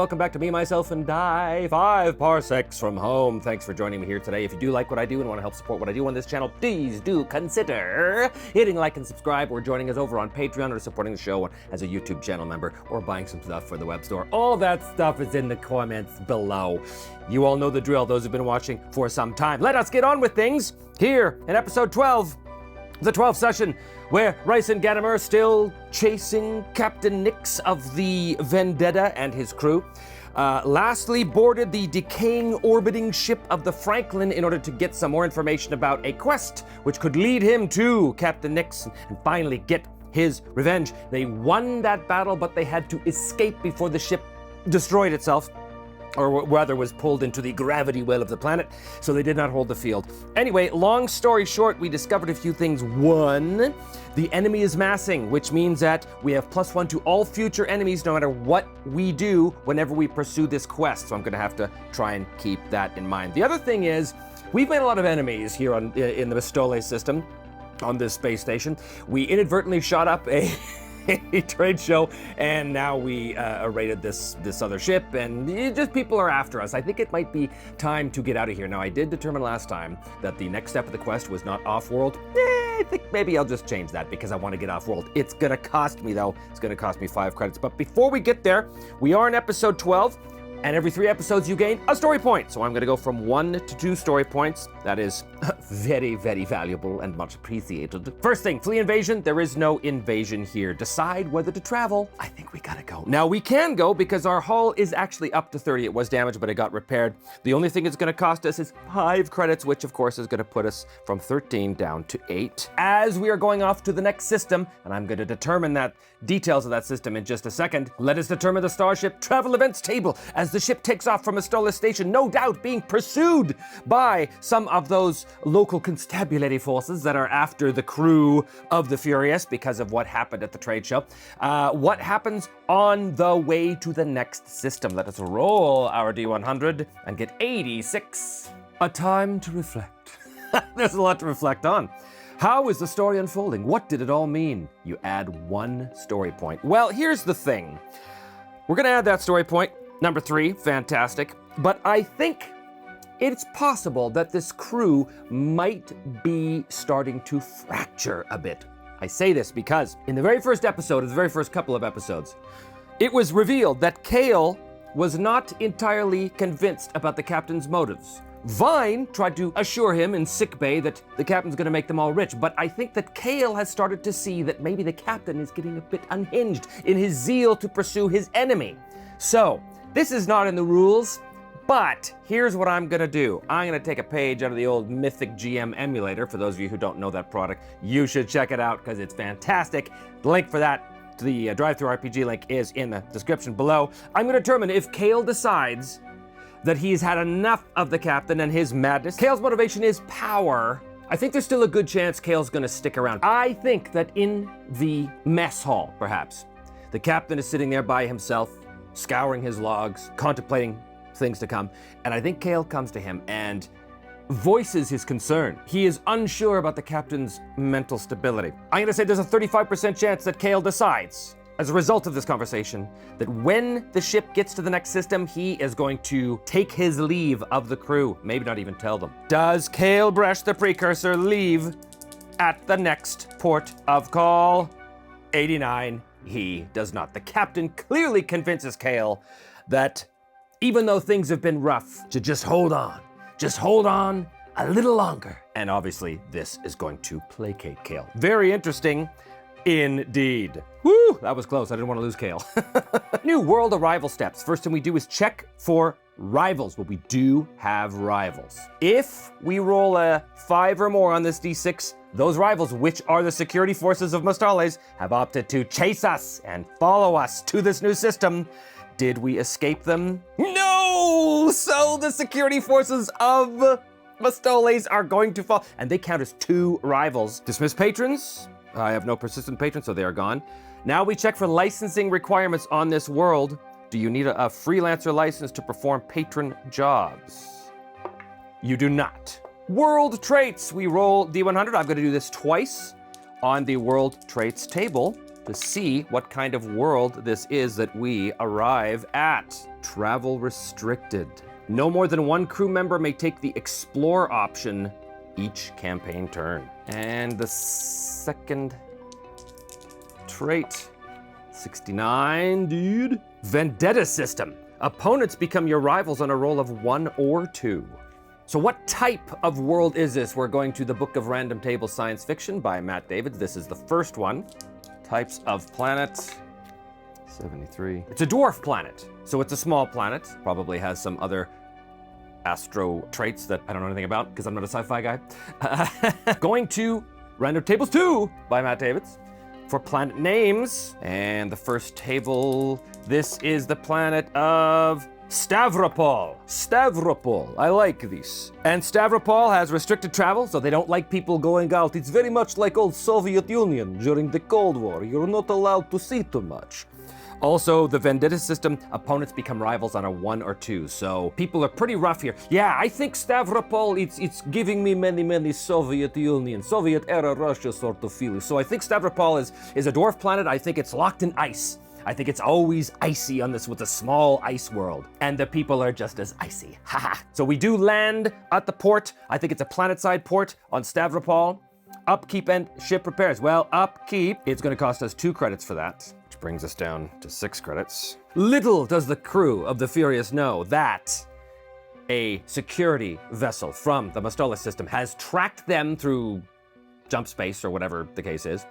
welcome back to Me, Myself, and I, 5 Parsecs from home. Thanks for joining me here today. If you do like what I do and want to help support what I do on this channel, please do consider hitting like and subscribe, or joining us over on Patreon, or supporting the show as a YouTube channel member, or buying some stuff for the web store. All that stuff is in the comments below. You all know the drill, those who've been watching for some time. Let us get on with things here in episode 12. The 12th session, where Rice and Gadamer are still chasing Captain Nix of the Vendetta and his crew. Lastly, boarded the decaying orbiting ship of the Franklin in order to get some more information about a quest which could lead him to Captain Nix and finally get his revenge. They won that battle, but they had to escape before the ship destroyed itself, or rather was pulled into the gravity well of the planet, so they did not hold the field. Anyway, long story short, we discovered a few things. One, the enemy is massing, which means that we have +1 to all future enemies, no matter what we do whenever we pursue this quest. So I'm gonna have to try and keep that in mind. The other thing is, we've made a lot of enemies here in the Mistole system, on this space station. We inadvertently shot up a trade show, and now we raided this other ship, and just people are after us. I think it might be time to get out of here. Now, I did determine last time that the next step of the quest was not off-world. I think maybe I'll just change that because I want to get off-world. It's gonna cost me, though. It's gonna cost me 5 credits. But before we get there, we are in episode 12, and every 3 episodes you gain a story point. So I'm gonna go from 1 to 2 story points. That is very, very valuable and much appreciated. First thing, flee invasion. There is no invasion here. Decide whether to travel. I think we gotta go. Now we can go because our hull is actually up to 30. It was damaged, but it got repaired. The only thing it's gonna cost us is 5 credits, which of course is gonna put us from 13 down to 8. As we are going off to the next system, and I'm gonna determine that details of that system in just a second, let us determine the Starship travel events table as the ship takes off from Mistole Station, no doubt being pursued by some of those local constabulary forces that are after the crew of the Furious because of what happened at the trade show. What happens on the way to the next system? Let us roll our D100 and get 86. A time to reflect. There's a lot to reflect on. How is the story unfolding? What did it all mean? You add 1 story point. Well, here's the thing. We're gonna add that story point, number 3, fantastic. But I think it's possible that this crew might be starting to fracture a bit. I say this because in the very first episode, of the very first couple of episodes, it was revealed that Kale was not entirely convinced about the captain's motives. Vine tried to assure him in sickbay that the captain's gonna make them all rich, but I think that Kale has started to see that maybe the captain is getting a bit unhinged in his zeal to pursue his enemy. So, this is not in the rules, but here's what I'm gonna do. I'm gonna take a page out of the old Mythic GM emulator. For those of you who don't know that product, you should check it out because it's fantastic. The link for that, the Drive-Thru RPG link, is in the description below. I'm gonna determine if Kale decides that he's had enough of the captain and his madness. Kale's motivation is power. I think there's still a good chance Kale's gonna stick around. I think that in the mess hall, perhaps, the captain is sitting there by himself, scouring his logs, contemplating things to come, and I think Kale comes to him and voices his concern. He is unsure about the captain's mental stability. I'm gonna say there's a 35% chance that Kale decides, as a result of this conversation, that when the ship gets to the next system, he is going to take his leave of the crew, maybe not even tell them. Does Kale Bresh, the Precursor, leave at the next port of call? 89, he does not. The captain clearly convinces Kale that even though things have been rough, to just hold on a little longer. And obviously, this is going to placate Kale. Very interesting indeed. Woo, that was close. I didn't want to lose Kale. New world arrival steps. First thing we do is check for rivals. Well, we do have rivals. If we roll a 5 or more on this D6, those rivals, which are the security forces of Mistoles, have opted to chase us and follow us to this new system. Did we escape them? No! So the security forces of Mistoles are going to fall, and they count as 2 rivals. Dismiss patrons. I have no persistent patrons, so they are gone. Now we check for licensing requirements on this world. Do you need a freelancer license to perform patron jobs? You do not. World traits. We roll D100. I'm going to do this twice on the world traits table to see what kind of world this is that we arrive at. Travel restricted. No more than one crew member may take the explore option each campaign turn. And the second trait, 69, dude. Vendetta system. Opponents become your rivals on a roll of 1 or 2. So what type of world is this? We're going to the Book of Random Table Science Fiction by Matt Davids. This is the first one. Types of planet, 73. It's a dwarf planet, so it's a small planet. Probably has some other astro traits that I don't know anything about because I'm not a sci-fi guy. Going to Random Tables 2 by Matt Davids for planet names. And the first table, this is the planet of Stavropol. Stavropol, I like this. And Stavropol has restricted travel, so they don't like people going out. It's very much like old Soviet Union during the Cold War. You're not allowed to see too much. Also, the Vendetta system, opponents become rivals on a 1 or 2, so people are pretty rough here. Yeah, I think Stavropol, it's giving me many Soviet Union, Soviet-era Russia sort of feeling. So I think Stavropol is a dwarf planet. I think it's locked in ice. I think it's always icy on this with a small ice world. And the people are just as icy. Haha. So we do land at the port. I think it's a planet-side port on Stavropol. Upkeep and ship repairs. Well, upkeep, it's gonna cost us 2 credits for that, which brings us down to 6 credits. Little does the crew of the Furious know that a security vessel from the Mostolis system has tracked them through jump space or whatever the case is,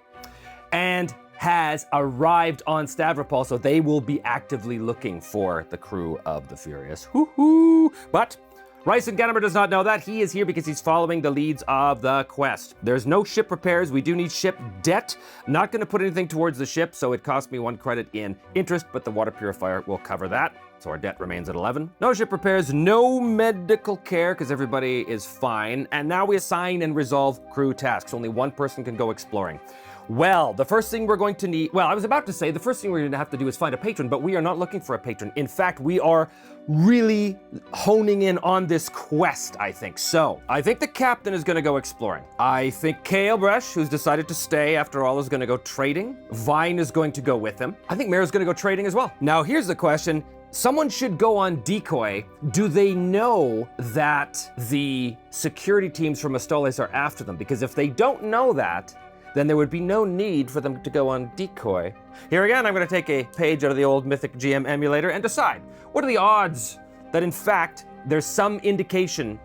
and has arrived on Stavropol, so they will be actively looking for the crew of the Furious. Woohoo! But Ryson Gadamer does not know that. He is here because he's following the leads of the quest. There's no ship repairs. We do need ship debt. Not going to put anything towards the ship, so it cost me 1 credit in interest, but the water purifier will cover that. So our debt remains at 11. No ship repairs, no medical care, because everybody is fine. And now we assign and resolve crew tasks. Only 1 person can go exploring. Well, the first thing we're going to need, well, I was about to say the first thing we're going to have to do is find a patron, but we are not looking for a patron. In fact, we are really honing in on this quest, I think. So, I think the captain is going to go exploring. I think Kalebresh, who's decided to stay after all, is going to go trading. Vine is going to go with him. I think Mira's going to go trading as well. Now, here's the question. Someone should go on decoy. Do they know that the security teams from Mostolis are after them? Because if they don't know that, then there would be no need for them to go on decoy. Here again, I'm going to take a page out of the old Mythic GM emulator and decide, what are the odds that in fact there's some indication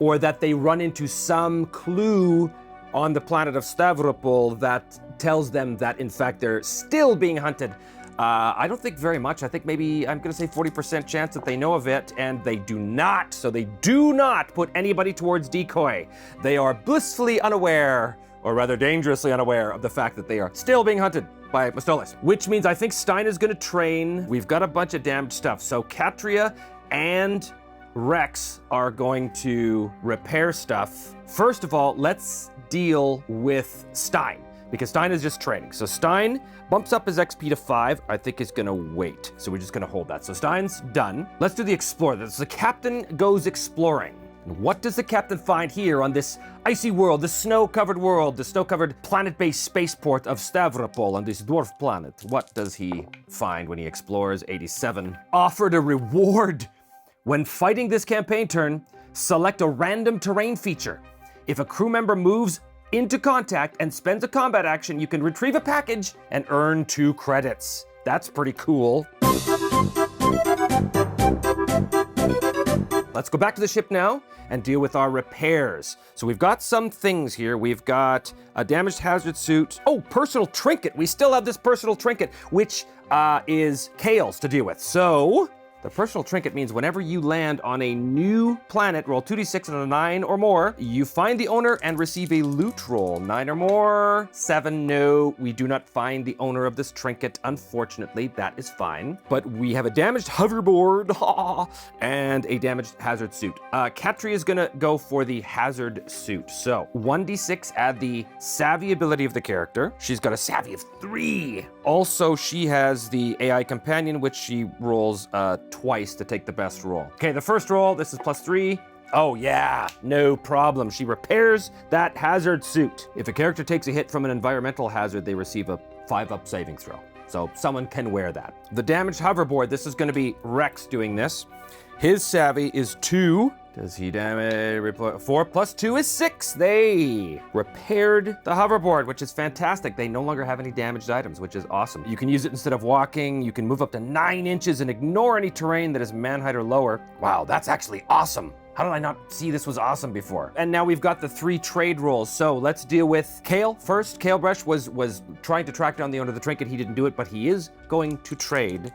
or that they run into some clue on the planet of Stavropol that tells them that in fact they're still being hunted? I don't think very much. I think maybe I'm going to say 40% chance that they know of it, and they do not. So they do not put anybody towards decoy. They are blissfully unaware, or rather dangerously unaware, of the fact that they are still being hunted by Mostolis. Which means I think Stein is going to train. We've got a bunch of damaged stuff. So Katria and Rex are going to repair stuff. First of all, let's deal with Stein, because Stein is just training. So Stein bumps up his XP to 5. I think he's gonna wait. So we're just gonna hold that. So Stein's done. Let's do the explorer. So the captain goes exploring. And what does the captain find here on this icy world, the snow-covered world, the snow-covered planet-based spaceport of Stavropol on this dwarf planet? What does he find when he explores? 87. Offered a reward. When fighting this campaign turn, select a random terrain feature. If a crew member moves into contact and spends a combat action, you can retrieve a package and earn 2 credits. That's pretty cool. Let's go back to the ship now and deal with our repairs. So we've got some things here. We've got a damaged hazard suit. Oh, personal trinket. We still have this personal trinket, which is Kale's to deal with. So the personal trinket means whenever you land on a new planet, roll 2d6 and a 9 or more, you find the owner and receive a loot roll. 9 or more, 7, no, we do not find the owner of this trinket, unfortunately. That is fine. But we have a damaged hoverboard and a damaged hazard suit. Katria is gonna go for the hazard suit. So 1d6, add the savvy ability of the character. She's got a savvy of 3. Also, she has the AI companion, which she rolls twice to take the best roll. Okay, the first roll, this is +3. Oh yeah, no problem. She repairs that hazard suit. If a character takes a hit from an environmental hazard, they receive a 5-up saving throw. So someone can wear that. The damaged hoverboard, this is going to be Rex doing this. His savvy is 2. Does he damage? 4 plus 2 is 6. They repaired the hoverboard, which is fantastic. They no longer have any damaged items, which is awesome. You can use it instead of walking. You can move up to 9 inches and ignore any terrain that is man height or lower. Wow, that's actually awesome. How did I not see this was awesome before? And now we've got the 3 trade rolls. So let's deal with Kale first. Kale Brush was trying to track down the owner of the trinket. He didn't do it, but he is going to trade.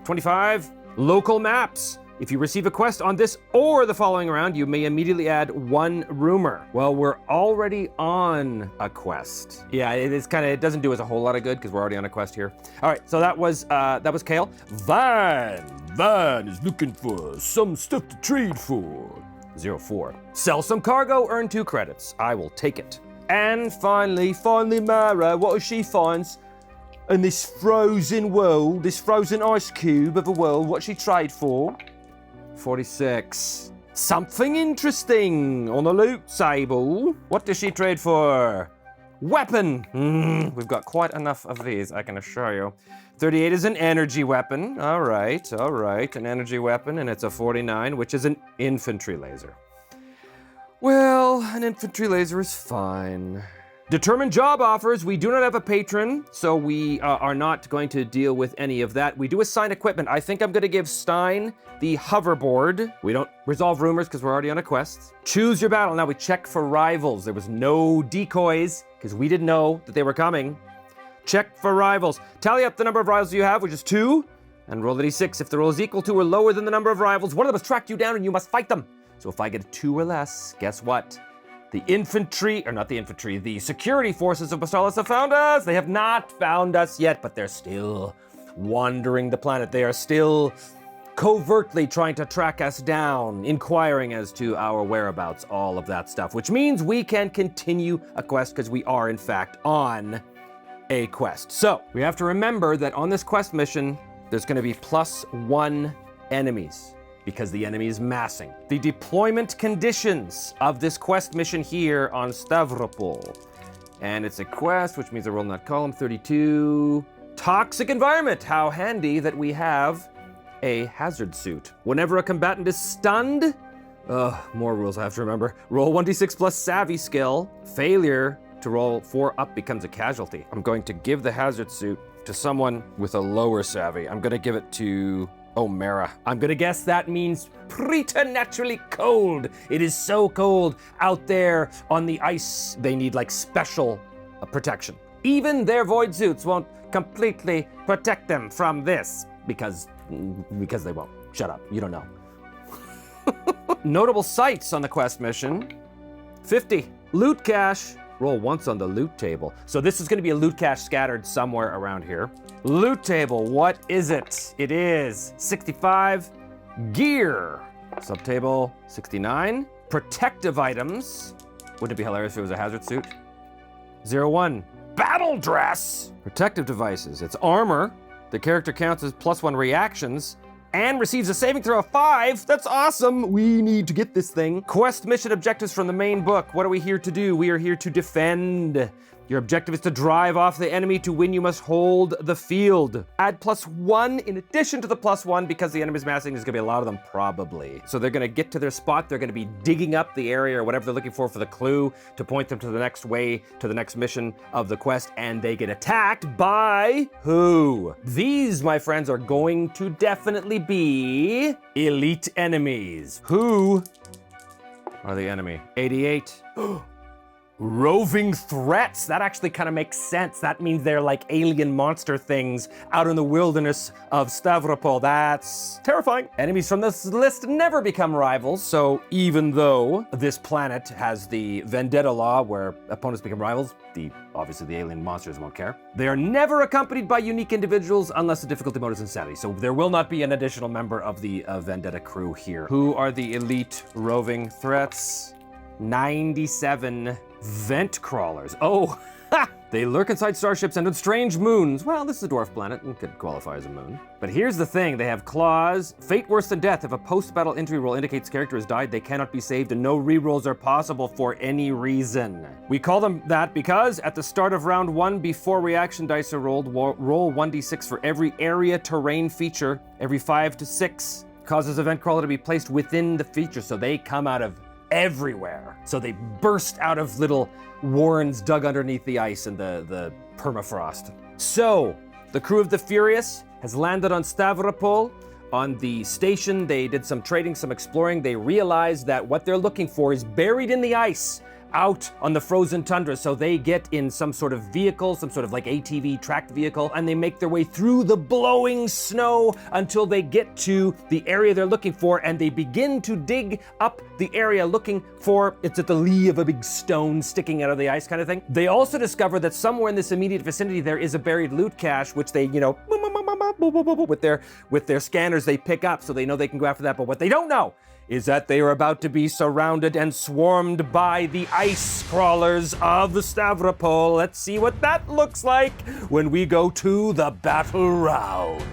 25, local maps. If you receive a quest on this or the following round, you may immediately add 1 rumor. Well, we're already on a quest. Yeah, it doesn't do us a whole lot of good because we're already on a quest here. All right, so that was Kale. Van is looking for some stuff to trade for. 04. Sell some cargo, earn 2 credits. I will take it. And finally, Mara, what does she find in this frozen world, this frozen ice cube of a world? What's she trade for? 46. Something interesting on the loot table. What does she trade for? Weapon. We've got quite enough of these, I can assure you. 38 is an energy weapon. All right, an energy weapon, and it's a 49, which is an infantry laser. Well, an infantry laser is fine. Determined job offers. We do not have a patron, so we are not going to deal with any of that. We do assign equipment. I think I'm going to give Stein the hoverboard. We don't resolve rumors because we're already on a quest. Choose your battle. Now we check for rivals. There was no decoys because we didn't know that they were coming. Check for rivals. Tally up the number of rivals you have, which is 2, and roll a d6. If the roll is equal to or lower than the number of rivals, one of them has tracked you down and you must fight them. So if I get a 2 or less, guess what? The security forces of Bastalis have found us. They have not found us yet, but they're still wandering the planet. They are still covertly trying to track us down, inquiring as to our whereabouts, all of that stuff, which means we can continue a quest because we are in fact on a quest. So we have to remember that on this quest mission, there's going to be +1 enemies, because the enemy is massing. The deployment conditions of this quest mission here on Stavropol. And it's a quest, which means I roll in that column. 32. Toxic environment. How handy that we have a hazard suit. Whenever a combatant is stunned, more rules I have to remember. Roll 1d6 plus savvy skill. Failure to roll 4 up becomes a casualty. I'm going to give the hazard suit to someone with a lower savvy. I'm going to give it to Mara. I'm gonna guess that means preternaturally cold. It is so cold out there on the ice. They need like special protection. Even their void suits won't completely protect them from this because they won't. Shut up, you don't know. Notable sights on the quest mission. 50. Loot cache. Roll once on the loot table. So this is gonna be a loot cache scattered somewhere around here. Loot table, what is it? It is 65 gear. Subtable 69. Protective items. Wouldn't it be hilarious if it was a hazard suit? 01. Battle dress. Protective devices. It's armor. The character counts as +1 reactions and receives a saving throw of 5. That's awesome. We need to get this thing. Quest mission objectives from the main book. What are we here to do? We are here to defend. Your objective is to drive off the enemy. To win, you must hold the field. Add +1 in addition to the +1 because the enemy's massing. There's gonna be a lot of them probably. So they're gonna get to their spot. They're gonna be digging up the area or whatever they're looking for the clue to point them to the next way, to the next mission of the quest, and they get attacked by who? These, my friends, are going to definitely be elite enemies. Who are the enemy? 88. Roving threats. That actually kind of makes sense. That means they're like alien monster things out in the wilderness of Stavropol. That's terrifying. Enemies from this list never become rivals. So even though this planet has the vendetta law where opponents become rivals, obviously the alien monsters won't care. They are never accompanied by unique individuals unless the difficulty mode is insanity. So there will not be an additional member of the vendetta crew here. Who are the elite roving threats? 97 vent crawlers. Oh, They lurk inside starships and on strange moons. Well, this is a dwarf planet and could qualify as a moon. But here's the thing, they have claws. Fate worse than death. If a post-battle injury roll indicates character has died, they cannot be saved and no rerolls are possible for any reason. We call them that because at the start of round 1, before reaction dice are rolled, roll 1d6 for every area terrain feature. Every 5 to 6 causes event crawler to be placed within the feature, so they come out of everywhere. So they burst out of little warrens dug underneath the ice and the permafrost. So, the crew of the Furious has landed on Stavropol. On the station, they did some trading, some exploring. They realized that what they're looking for is buried in the ice out on the frozen tundra. So they get in some sort of vehicle, some sort of like ATV tracked vehicle, and they make their way through the blowing snow until they get to the area they're looking for, and they begin to dig up the area looking for, it's at the lee of a big stone sticking out of the ice kind of thing. They also discover that somewhere in this immediate vicinity there is a buried loot cache, which they, with their scanners they pick up, so they know they can go after that. But what they don't know is that they are about to be surrounded and swarmed by the ice crawlers of the Stavropol. Let's see what that looks like when we go to the battle round.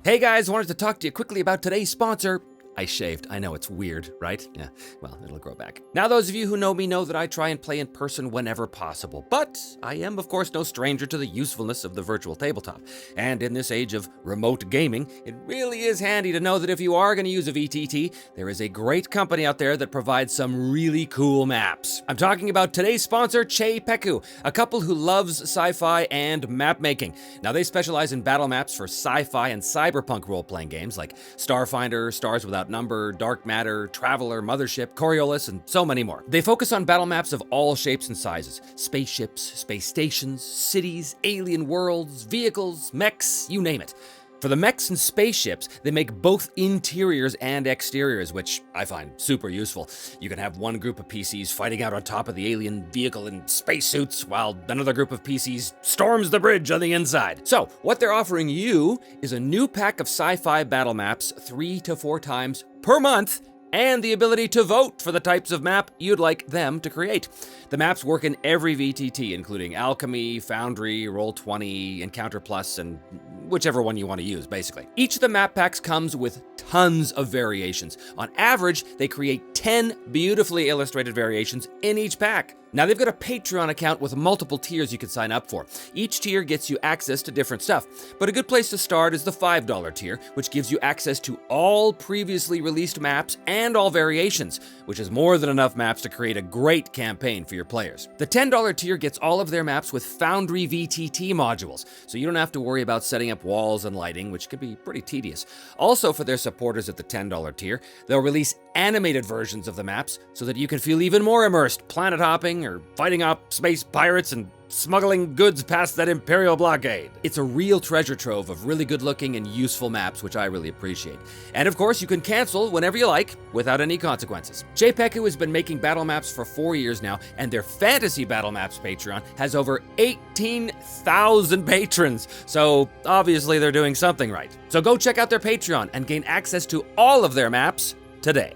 Hey guys, wanted to talk to you quickly about today's sponsor. I shaved. I know it's weird, right? Yeah, well, it'll grow back. Now, those of you who know me know that I try and play in person whenever possible, but I am, of course, no stranger to the usefulness of the virtual tabletop. And in this age of remote gaming, it really is handy to know that if you are going to use a VTT, there is a great company out there that provides some really cool maps. I'm talking about today's sponsor, Che Peku, a couple who loves sci-fi and map making. Now, they specialize in battle maps for sci-fi and cyberpunk role-playing games like Starfinder, Stars Without Number, Dark Matter, Traveler, Mothership, Coriolis, and so many more. They focus on battle maps of all shapes and sizes. Spaceships, space stations, cities, alien worlds, vehicles, mechs, you name it. For the mechs and spaceships, they make both interiors and exteriors, which I find super useful. You can have one group of PCs fighting out on top of the alien vehicle in spacesuits, while another group of PCs storms the bridge on the inside. So, what they're offering you is a new pack of sci-fi battle maps 3 to 4 times per month, and the ability to vote for the types of map you'd like them to create. The maps work in every VTT, including Alchemy, Foundry, Roll20, Encounter Plus, and whichever one you want to use, basically. Each of the map packs comes with tons of variations. On average, they create 10 beautifully illustrated variations in each pack. Now, they've got a Patreon account with multiple tiers you can sign up for. Each tier gets you access to different stuff, but a good place to start is the $5 tier, which gives you access to all previously released maps and all variations, which is more than enough maps to create a great campaign for your players. The $10 tier gets all of their maps with Foundry VTT modules, so you don't have to worry about setting up walls and lighting, which could be pretty tedious. Also, for their supporters at the $10 tier, they'll release animated versions of the maps so that you can feel even more immersed planet hopping or fighting off space pirates and smuggling goods past that Imperial blockade. It's a real treasure trove of really good looking and useful maps, which I really appreciate. And of course, you can cancel whenever you like without any consequences. Che Peku has been making battle maps for 4 years now, and their Fantasy Battle Maps Patreon has over 18,000 patrons. So obviously they're doing something right. So go check out their Patreon and gain access to all of their maps today.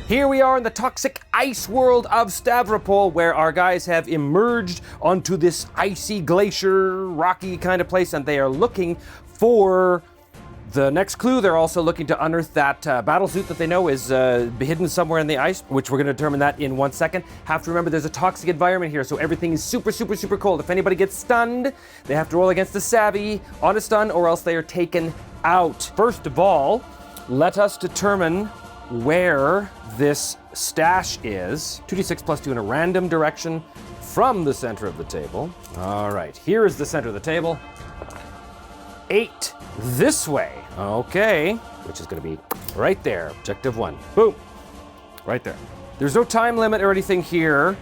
Here we are in the toxic ice world of Stavropol, where our guys have emerged onto this icy glacier, rocky kind of place, and they are looking for the next clue. They're also looking to unearth that battle suit that they know is hidden somewhere in the ice, which we're going to determine that in 1 second. Have to remember there's a toxic environment here, so everything is super, super, super cold. If anybody gets stunned, they have to roll against a savvy on a stun, or else they are taken out. First of all, let us determine where this stash is. 2d6 plus 2 in a random direction from the center of the table. All right, here is the center of the table. 8 this way. Okay, which is going to be right there. Objective 1. Boom. Right there. There's no time limit or anything here,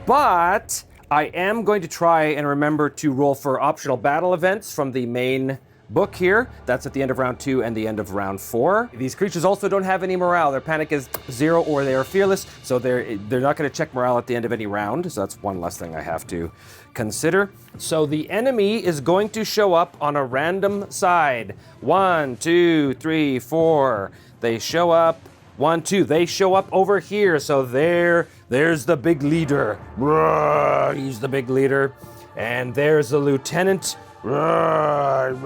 but I am going to try and remember to roll for optional battle events from the main book here. That's at the end of round 2 and the end of round 4. These creatures also don't have any morale. Their panic is 0 or they are fearless, so they're not going to check morale at the end of any round. So that's one less thing I have to consider. So the enemy is going to show up on a random side. 1, 2, 3, 4. They show up. 1, 2. They show up over here. So there's the big leader. He's the big leader. And there's the lieutenant. There's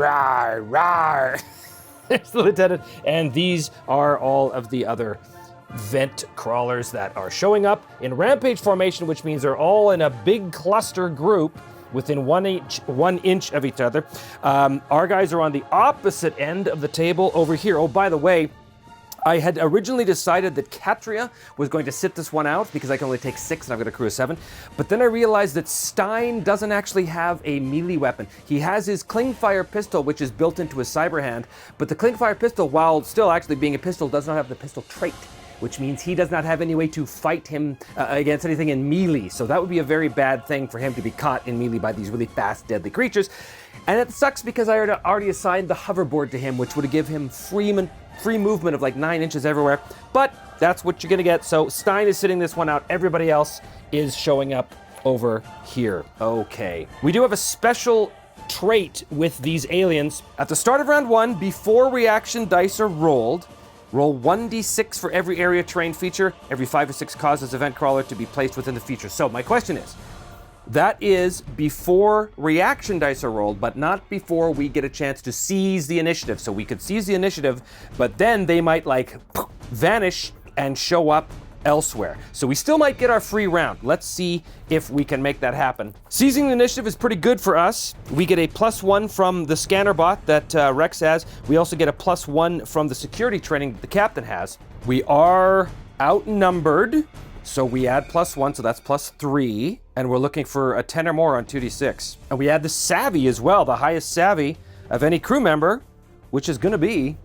the lieutenant. And these are all of the other vent crawlers that are showing up in rampage formation, which means they're all in a big cluster group within 1 inch of each other. Our guys are on the opposite end of the table over here. Oh, by the way, I had originally decided that Katria was going to sit this one out because I can only take 6 and I've got a crew of 7. But then I realized that Stein doesn't actually have a melee weapon. He has his Klingfire pistol, which is built into his cyber hand. But the Klingfire pistol, while still actually being a pistol, does not have the pistol trait, which means he does not have any way to fight him against anything in melee. So that would be a very bad thing for him to be caught in melee by these really fast, deadly creatures. And it sucks because I already assigned the hoverboard to him, which would give him free movement of like 9 inches everywhere. But that's what you're gonna get. So Stein is sitting this one out. Everybody else is showing up over here. Okay. We do have a special trait with these aliens. At the start of round 1, before reaction dice are rolled, roll 1d6 for every area terrain feature. Every 5 or 6 causes event crawler to be placed within the feature. So my question is, that is before reaction dice are rolled, but not before we get a chance to seize the initiative. So we could seize the initiative, but then they might like vanish and show up elsewhere. So we still might get our free round. Let's see if we can make that happen. Seizing the initiative is pretty good for us. We get a +1 from the scanner bot that Rex has. We also get a +1 from the security training that the captain has. We are outnumbered, so we add +1, so that's +3. And we're looking for a 10 or more on 2d6. And we add the savvy as well, the highest savvy of any crew member, which is gonna be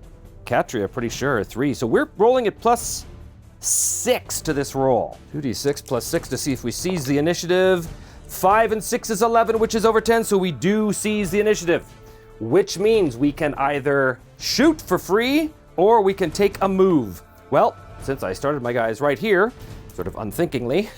Katria, pretty sure, 3. So we're rolling at +6 to this roll. 2d6 +6 to see if we seize the initiative. 5 and 6 is 11, which is over 10, so we do seize the initiative. Which means we can either shoot for free, or we can take a move. Well, since I started my guys right here, sort of unthinkingly,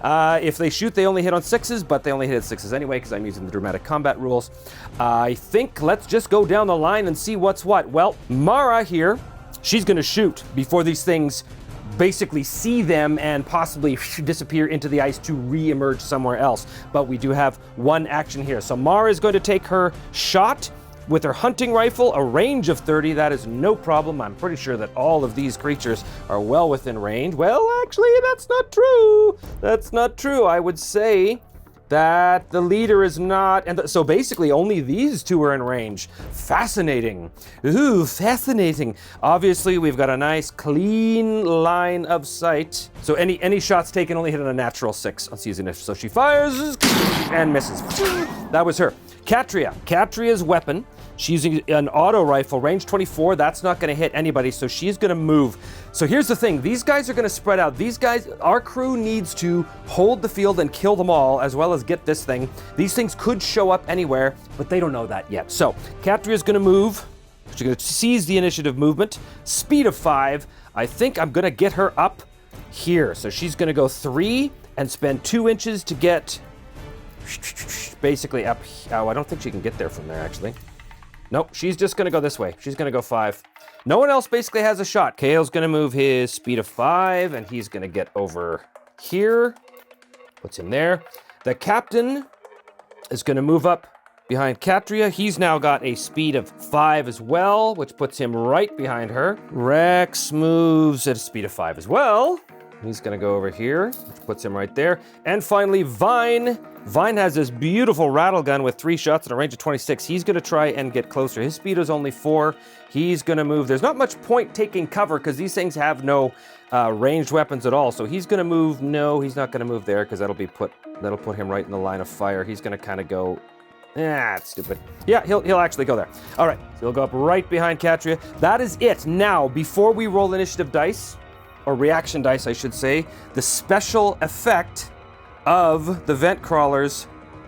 if they shoot, they only hit on 6s, but they only hit at 6s anyway because I'm using the dramatic combat rules. I think let's just go down the line and see what's what. Well, Mara here, she's going to shoot before these things basically see them and possibly disappear into the ice to re-emerge somewhere else. But we do have one action here. So Mara is going to take her shot with her hunting rifle, a range of 30. That is no problem. I'm pretty sure that all of these creatures are well within range. Well, actually, that's not true. That's not true. I would say that the leader is not, and so basically only these two are in range. Fascinating. Ooh, fascinating. Obviously, we've got a nice clean line of sight. So any shots taken only hit on a natural 6 on season initiative. So she fires and misses. That was her. Katria's weapon. She's using an auto rifle, range 24. That's not going to hit anybody, so she's going to move. So here's the thing. These guys are going to spread out. These guys, our crew needs to hold the field and kill them all, as well as get this thing. These things could show up anywhere, but they don't know that yet. So Katria's going to move. She's going to seize the initiative movement. Speed of 5. I think I'm going to get her up here. So she's going to go 3 and spend 2 inches to get basically up. Oh, I don't think she can get there from there, actually. Nope, she's just gonna go this way. She's gonna go 5. No one else basically has a shot. Kale's gonna move his speed of 5, and he's gonna get over here. Puts him there. The captain is gonna move up behind Katria. He's now got a speed of 5 as well, which puts him right behind her. Rex moves at a speed of 5 as well. He's gonna go over here, which puts him right there. And finally, Vine. Vine has this beautiful rattle gun with 3 shots at a range of 26. He's gonna try and get closer. His speed is only 4. He's gonna move. There's not much point taking cover because these things have no ranged weapons at all. So he's gonna move. No, he's not gonna move there because that'll put him right in the line of fire. He's gonna kind of go. It's stupid. Yeah, he'll actually go there. All right, so he'll go up right behind Katria. That is it. Now, before we roll initiative dice, or reaction dice, I should say, the special effect of the vent crawlers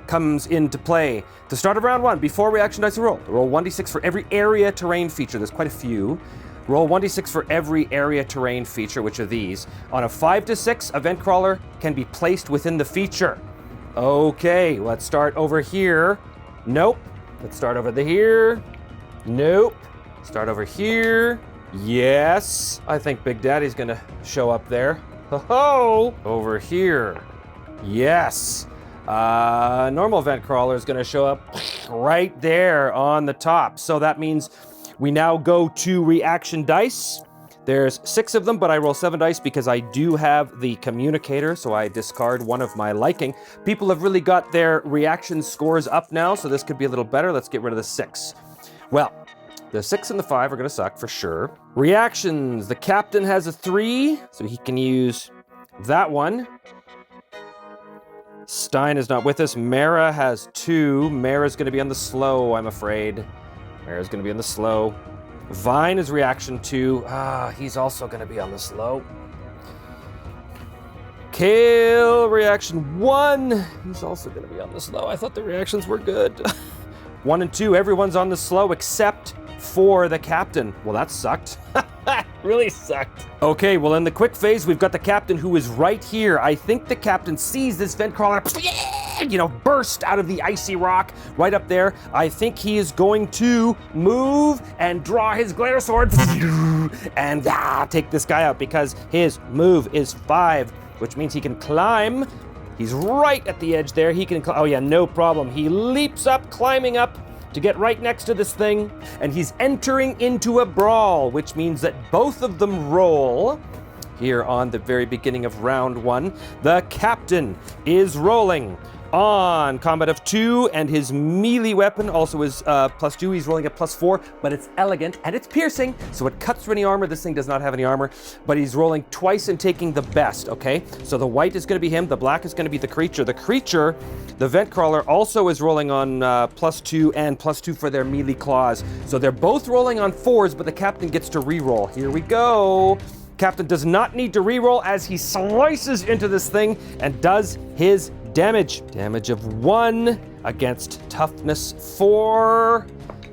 comes into play. To start of round 1, before reaction dice are rolled, roll 1d6 for every area terrain feature. There's quite a few. Roll 1d6 for every area terrain feature, which are these. On a 5 to 6, a vent crawler can be placed within the feature. Okay, let's start over here. Nope. Let's start over here. Nope. Start over here. Yes. I think Big Daddy's gonna show up there. Ho-ho! Over here. Yes. Normal vent crawler is gonna show up right there on the top. So that means we now go to reaction dice. There's 6 of them, but I roll 7 dice because I do have the communicator, so I discard one of my liking. People have really got their reaction scores up now, so this could be a little better. Let's get rid of the 6. Well, the 6 and the 5 are gonna suck for sure. Reactions, the captain has a 3, so he can use that one. Stein is not with us. Mara has 2. Mara's gonna be on the slow, I'm afraid. Mara's gonna be on the slow. Vine is reaction 2. He's also gonna be on the slow. Kale, reaction 1. He's also gonna be on the slow. I thought the reactions were good. 1 and 2, everyone's on the slow except for the captain. Well, that sucked. Really sucked. Okay, well, in the quick phase, we've got the captain who is right here. I think the captain sees this vent crawler, burst out of the icy rock right up there. I think he is going to move and draw his glare sword and take this guy out because his move is 5, which means he can climb. He's right at the edge there. He can, oh yeah, no problem. He leaps up, climbing up to get right next to this thing, and he's entering into a brawl, which means that both of them roll here on the very beginning of round 1. The captain is rolling on combat of 2, and his melee weapon also is +2. He's rolling at +4, but it's elegant and it's piercing, so it cuts through any armor. This thing does not have any armor, but he's rolling twice and taking the best, okay? So the white is gonna be him, the black is gonna be the creature. The creature, the vent crawler, also is rolling on +2 and +2 for their melee claws. So they're both rolling on 4s, but the captain gets to re-roll. Here we go. Captain does not need to re-roll as he slices into this thing and does his damage. Damage of 1 against toughness 4.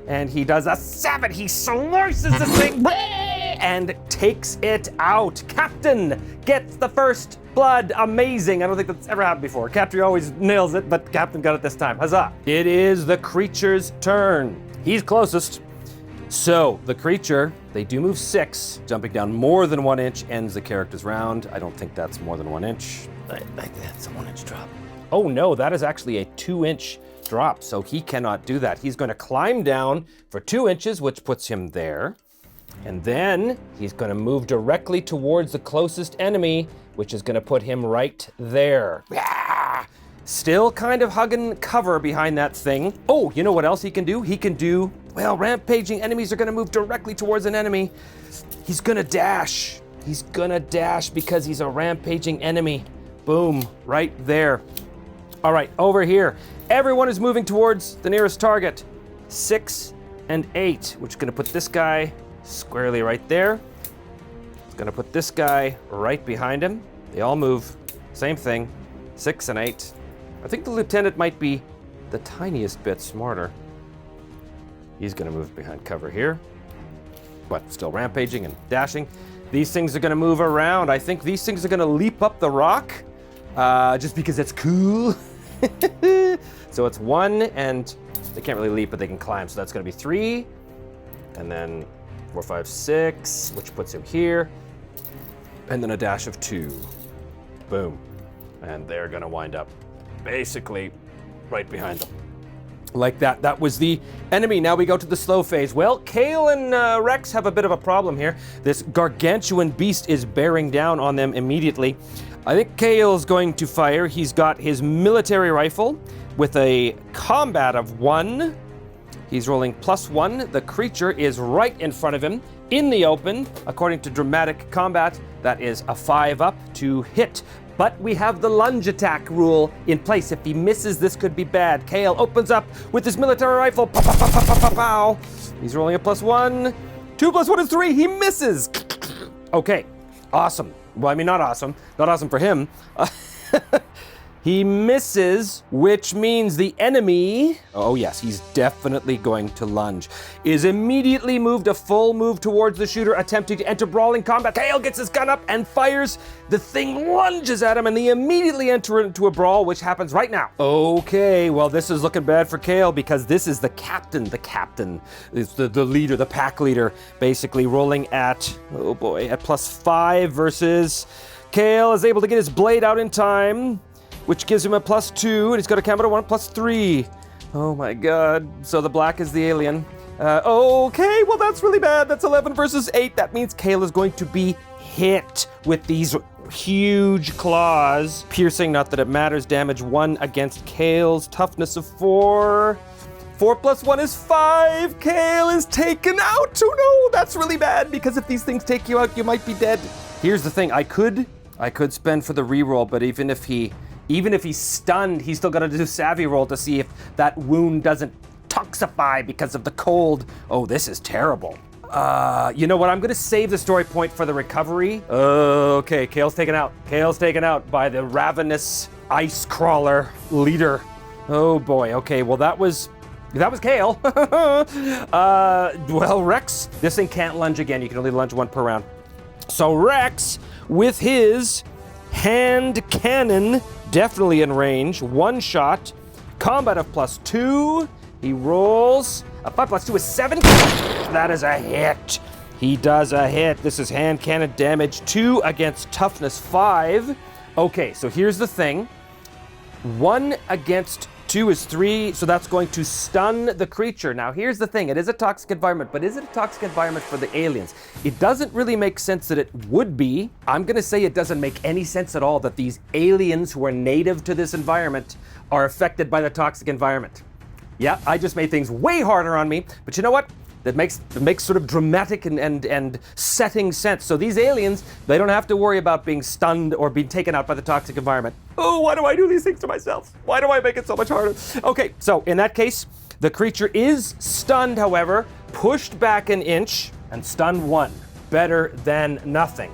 And he does a 7. He slices this thing and takes it out. Captain gets the first blood. Amazing. I don't think that's ever happened before. Captain always nails it, but Captain got it this time. Huzzah. It is the creature's turn. He's closest. So the creature, they do move 6. Jumping down more than 1 inch ends the character's round. I don't think that's more than 1 inch. I think that's a 1 inch drop. Oh no, that is actually a 2 inch drop, so he cannot do that. He's going to climb down for 2 inches, which puts him there. And then he's going to move directly towards the closest enemy, which is going to put him right there. Still kind of hugging cover behind that thing. Oh, you know what else he can do? He can do, well, rampaging enemies are going to move directly towards an enemy. He's going to dash. He's going to dash because he's a rampaging enemy. Boom, right there. All right, over here. Everyone is moving towards the nearest target. 6 and 8, which is going to put this guy squarely right there. It's going to put this guy right behind him. They all move. Same thing. 6 and 8. I think the lieutenant might be the tiniest bit smarter. He's going to move behind cover here, but still rampaging and dashing. These things are going to move around. I think these things are going to leap up the rock just because it's cool. So it's 1, and they can't really leap, but they can climb. So that's going to be 3, and then 4, 5, 6, which puts him here, and then a dash of 2. Boom. And they're going to wind up basically right behind them. Like that. That was the enemy. Now we go to the slow phase. Well, Kale and Rex have a bit of a problem here. This gargantuan beast is bearing down on them immediately. I think Kale's going to fire. He's got his military rifle with a combat of 1. He's rolling +1. The creature is right in front of him in the open. According to dramatic combat, that is a 5 up to hit. But we have the lunge attack rule in place. If he misses, this could be bad. Kale opens up with his military rifle. Pow, pow, pow, pow, pow, pow, pow. He's rolling a +1. 2 + 1 is 3. He misses. Okay, awesome. Well, I mean, not awesome. Not awesome for him. He misses, which means the enemy, oh yes, he's definitely going to lunge, is immediately moved a full move towards the shooter, attempting to enter brawling combat. Kale gets his gun up and fires. The thing lunges at him and they immediately enter into a brawl, which happens right now. Okay, well, this is looking bad for Kale because this is the captain is the leader, the pack leader, basically rolling at, oh boy, at +5 versus Kale is able to get his blade out in time, which gives him a +2, and he's got a Kamado 1 +3. Oh my god. So the black is the alien. Okay, well that's really bad. That's 11 versus 8. That means Kale is going to be hit with these huge claws. Piercing, not that it matters. Damage 1 against Kale's toughness of 4. 4 + 1 is 5. Kale is taken out. Oh no, that's really bad because if these things take you out, you might be dead. Here's the thing. I could spend for the reroll, but even if he's stunned, he's still gonna do savvy roll to see if that wound doesn't toxify because of the cold. Oh, this is terrible. You know what? I'm gonna save the story point for the recovery. Okay, Kale's taken out. Kale's taken out by the ravenous ice crawler leader. Oh boy. Okay, well that was Kale. Well, Rex, this thing can't lunge again. You can only lunge 1 per round. So Rex, with his hand cannon, definitely in range, 1 shot, combat of +2. He rolls a 5 + 2 is 7. That is a hit. He does a hit. This is hand cannon damage 2 against toughness 5. Okay, so here's the thing. 1 against 2 is 3, so that's going to stun the creature. Now here's the thing, it is a toxic environment, but is it a toxic environment for the aliens? It doesn't really make sense that it would be. I'm gonna say it doesn't make any sense at all that these aliens who are native to this environment are affected by the toxic environment. Yeah, I just made things way harder on me, but you know what? That makes sort of dramatic and setting sense. So these aliens, they don't have to worry about being stunned or being taken out by the toxic environment. Oh, why do I do these things to myself? Why do I make it so much harder? Okay, so in that case, the creature is stunned, however, pushed back an inch, and stunned 1. Better than nothing.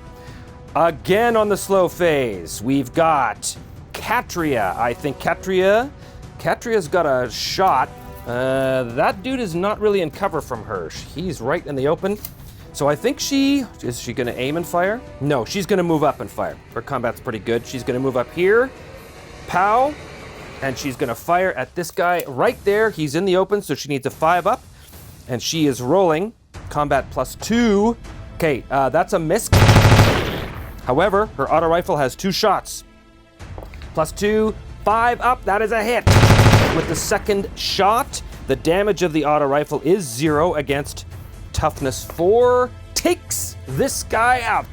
Again on the slow phase, we've got Katria. I think Katria's got a shot. That dude is not really in cover from her. He's right in the open. So I think is she gonna aim and fire? No, she's gonna move up and fire. Her combat's pretty good. She's gonna move up here, pow, and she's gonna fire at this guy right there. He's in the open, so she needs a 5 up, and she is rolling. Combat +2. Okay, that's a miss. However, her auto rifle has 2 shots. +2, 5 up, that is a hit. With the second shot, the damage of the auto rifle is 0 against toughness 4. Takes this guy out.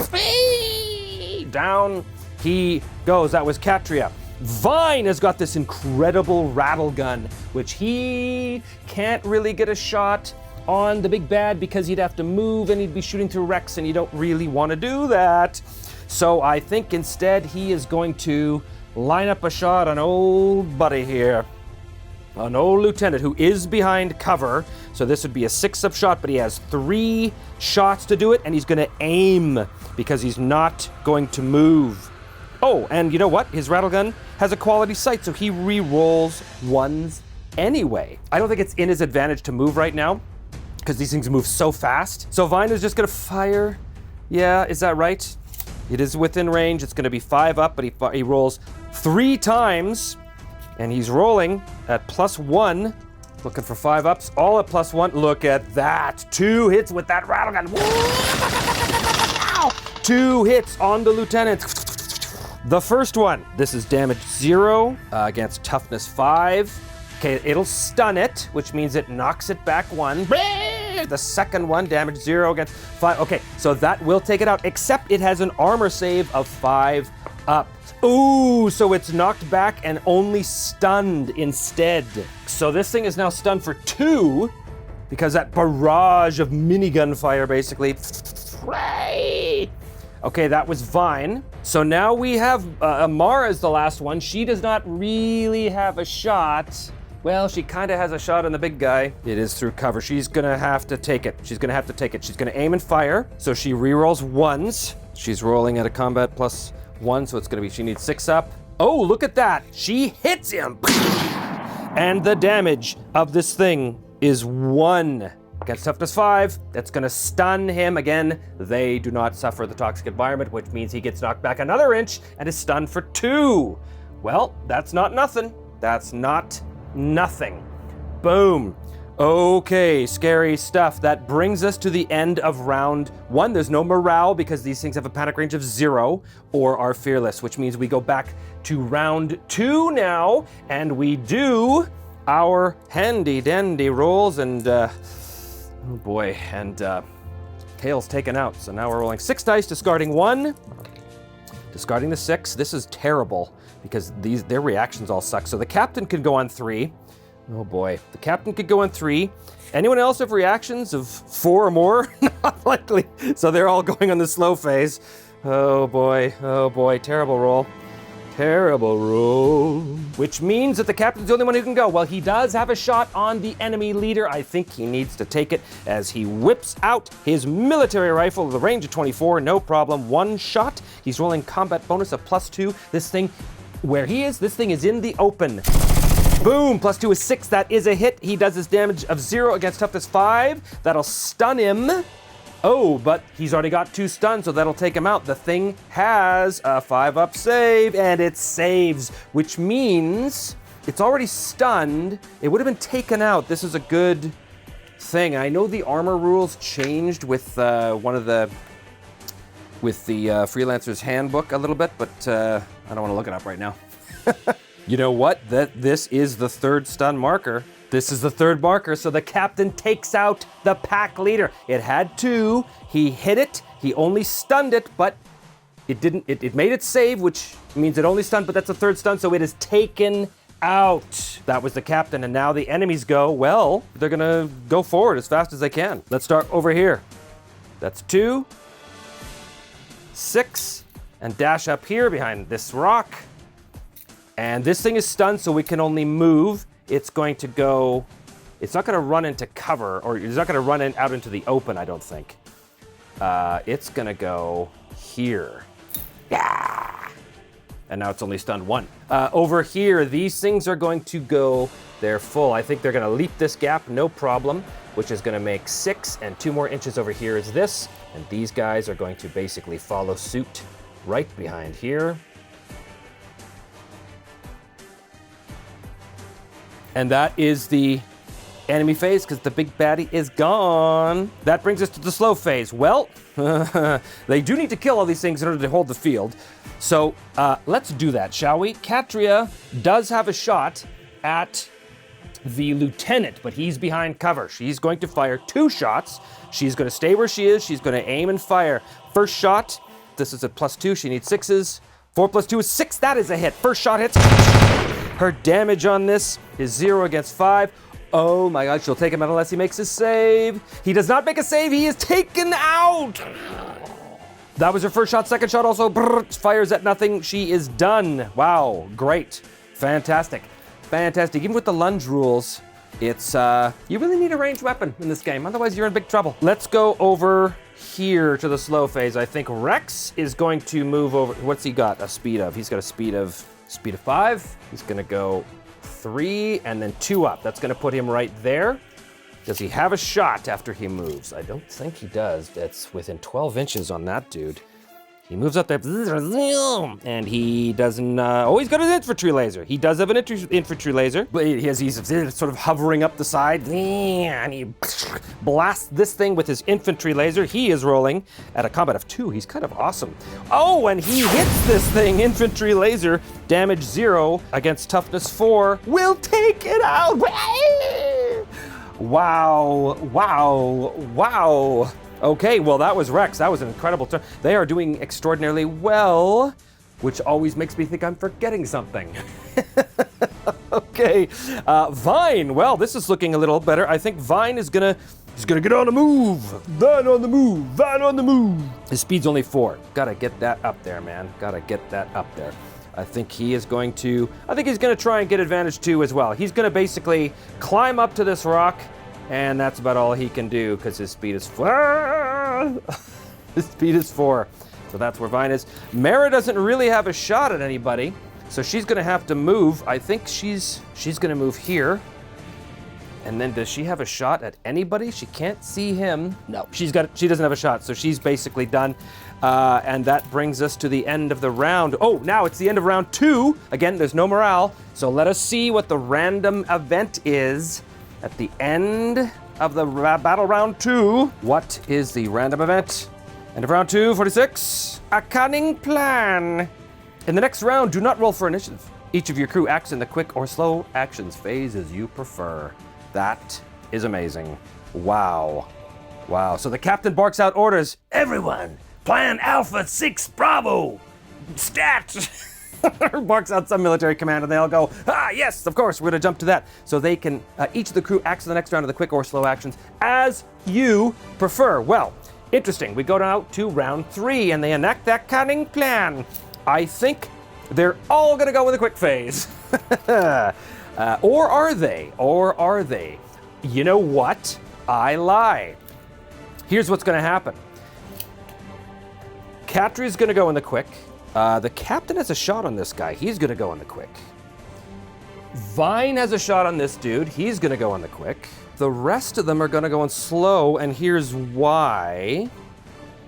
Down he goes. That was Katria. Vine has got this incredible rattle gun, which he can't really get a shot on the big bad because he'd have to move and he'd be shooting through Rex, and you don't really want to do that. So I think instead he is going to line up a shot on old buddy here. An old lieutenant who is behind cover. So this would be a 6-up shot, but he has 3 shots to do it, and he's gonna aim because he's not going to move. Oh, and you know what? His rattle gun has a quality sight, so he re-rolls 1s anyway. I don't think it's in his advantage to move right now because these things move so fast. So Vine is just gonna fire. Yeah, is that right? It is within range. It's gonna be 5 up, but he rolls 3 times. And he's rolling at +1, looking for 5 ups, all at +1. Look at that, 2 hits with that rattle gun. 2 hits on the lieutenant. The first one, this is damage 0 against toughness 5. Okay, it'll stun it, which means it knocks it back 1. The second one, damage 0 against 5. Okay, so that will take it out, except it has an armor save of 5 up. Ooh, so it's knocked back and only stunned instead. So this thing is now stunned for 2 because that barrage of minigun fire basically. Okay, that was Vine. So now we have Amara is the last one. She does not really have a shot. Well, she kind of has a shot on the big guy. It is through cover. She's gonna have to take it. She's gonna aim and fire. So she rerolls 1s. She's rolling at a combat +1, so it's gonna be, she needs 6 up. Oh, look at that. She hits him. And the damage of this thing is 1. Against toughness 5, that's gonna stun him. Again, they do not suffer the toxic environment, which means he gets knocked back another inch and is stunned for 2. Well, that's not nothing. That's not nothing. Boom. Okay, scary stuff. That brings us to the end of round 1. There's no morale because these things have a panic range of 0 or are fearless, which means we go back to round 2 now, and we do our handy dandy rolls, and oh boy, and Kale's taken out. So now we're rolling 6 dice, discarding 1, discarding the 6. This is terrible because their reactions all suck. So the captain can go on 3. Oh boy, the captain could go on 3. Anyone else have reactions of 4 or more? Not likely. So they're all going on the slow phase. Oh boy, terrible roll. Terrible roll. Which means that the captain's the only one who can go. Well, he does have a shot on the enemy leader. I think he needs to take it as he whips out his military rifle with a range of 24, no problem. 1 shot. He's rolling combat bonus of +2. This thing, where he is, this thing is in the open. Boom, +2 is 6, that is a hit. He does his damage of 0 against toughness 5. That'll stun him. Oh, but he's already got 2 stuns, so that'll take him out. The thing has a 5-up save, and it saves, which means it's already stunned. It would have been taken out. This is a good thing. I know the armor rules changed with the Freelancer's Handbook a little bit, but I don't want to look it up right now. You know what? This is the 3rd stun marker. This is the 3rd marker, so the captain takes out the pack leader. It had 2, he hit it, he only stunned it, but it didn't, it made it save, which means it only stunned, but that's a 3rd stun, so it is taken out. That was the captain, and now the enemies go, well, they're gonna go forward as fast as they can. Let's start over here. That's 2, 6, and dash up here behind this rock. And this thing is stunned, so we can only move. It's going to go, it's not gonna run into cover, or it's not gonna run out into the open, I don't think. It's gonna go here. Yeah. And now it's only stunned 1. Over here, these things are going to go, they're full. I think they're gonna leap this gap, no problem, which is gonna make 6, and 2 more inches over here is this. And these guys are going to basically follow suit right behind here. And that is the enemy phase, because the big baddie is gone. That brings us to the slow phase. Well, they do need to kill all these things in order to hold the field. So let's do that, shall we? Katria does have a shot at the lieutenant, but he's behind cover. She's going to fire 2 shots. She's going to stay where she is. She's going to aim and fire. First shot, this is a +2. She needs 6s. 4 + 2 is 6. That is a hit. First shot hits. Her damage on this is 0 against 5. Oh my God, she'll take him out unless he makes a save. He does not make a save, he is taken out. That was her first shot. Second shot also fires at nothing. She is done. Wow, great, fantastic, fantastic. Even with the lunge rules, it's, you really need a ranged weapon in this game, otherwise you're in big trouble. Let's go over here to the slow phase. I think Rex is going to move over. What's he got a speed of? He's got a speed of 5. He's gonna go 3 and then 2 up. That's gonna put him right there. Does he have a shot after he moves? I don't think he does. That's within 12 inches on that dude. He moves up there, and he doesn't, oh, he's got an infantry laser. He does have an infantry laser, but he's sort of hovering up the side, and he blasts this thing with his infantry laser. He is rolling at a combat of 2. He's kind of awesome. Oh, and he hits this thing, infantry laser, damage 0 against toughness 4. We'll take it out. Wow, wow, wow. Okay, well, that was Rex. That was an incredible turn. They are doing extraordinarily well, which always makes me think I'm forgetting something. Okay, Vine. Well, this is looking a little better. I think Vine is he's gonna get on the move. Vine on the move. Vine on the move. His speed's only 4. Gotta get that up there, man. Gotta get that up there. I think he's gonna try and get advantage 2 as well. He's gonna basically climb up to this rock, and that's about all he can do because his speed is 4. His speed is 4. So that's where Vine is. Mara doesn't really have a shot at anybody. So she's gonna have to move. I think she's gonna move here. And then does she have a shot at anybody? She can't see him. No, she doesn't have a shot, so she's basically done. And that brings us to the end of the round. Oh, now it's the end of round 2. Again, there's no morale. So let us see what the random event is at the end of the battle round 2. What is the random event? End of round 2, 46. A cunning plan. In the next round, do not roll for initiative. Each of your crew acts in the quick or slow actions phase as you prefer. That is amazing. Wow. Wow. So the captain barks out orders. Everyone, plan Alpha 6 Bravo. Stat. Barks out some military command and they all go, yes, of course, we're gonna jump to that. So they can, each of the crew acts in the next round of the quick or slow actions as you prefer. Well, interesting. We go down to round 3 and they enact that cunning plan. I think they're all gonna go in the quick phase. Or are they? Or are they? You know what? I lie. Here's what's gonna happen. Katri's gonna go in the quick. The captain has a shot on this guy. He's gonna go in the quick. Vine has a shot on this dude. He's gonna go in the quick. The rest of them are gonna go in slow, and here's why.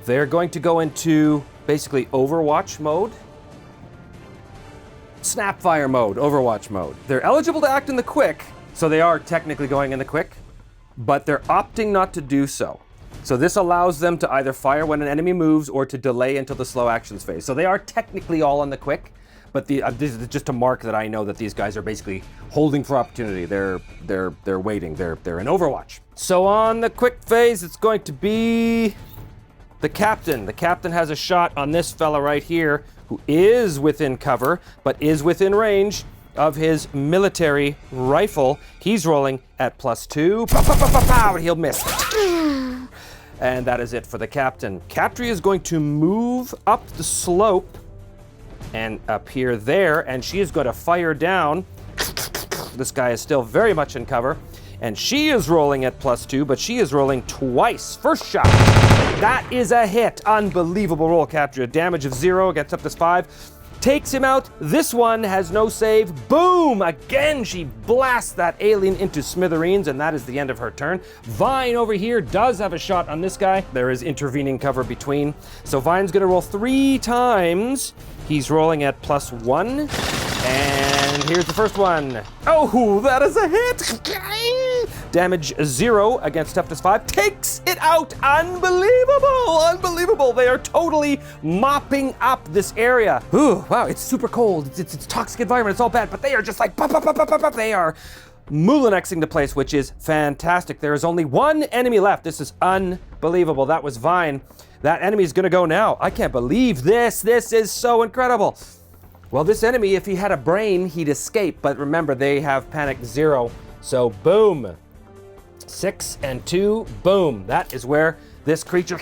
They're going to go into basically Overwatch mode. Snapfire mode, Overwatch mode. They're eligible to act in the quick, so they are technically going in the quick, but they're opting not to do so. So this allows them to either fire when an enemy moves or to delay until the slow actions phase. So they are technically all in the quick, but this is just a mark that I know that these guys are basically holding for opportunity. They're waiting. They're in Overwatch. So on the quick phase, it's going to be the captain. The captain has a shot on this fella right here, who is within cover, but is within range of his military rifle. He's rolling at +2. Pow, pow, pow, pow, pow, and he'll miss. And that is it for the captain. Katri is going to move up the slope and appear there, and she is going to fire down. This guy is still very much in cover, and she is rolling at +2, but she is rolling twice. First shot. That is a hit. Unbelievable roll, Capture. Damage of 0 against toughness 5. Takes him out. This one has no save. Boom! Again, she blasts that alien into smithereens, and that is the end of her turn. Vine over here does have a shot on this guy. There is intervening cover between. So Vine's gonna roll 3 times. He's rolling at +1. And here's the first one. Oh, that is a hit! Damage 0 against toughness 5. Takes it out. Unbelievable! Unbelievable. They are totally mopping up this area. Ooh, wow, it's super cold. It's a toxic environment. It's all bad, but they are just like, they are Mulinexing the place, which is fantastic. There is only one enemy left. This is unbelievable. That was Vine. That enemy is going to go now. I can't believe this. This is so incredible. Well, this enemy, if he had a brain, he'd escape. But remember, they have panic 0. So boom. 6 and 2, boom. That is where this creature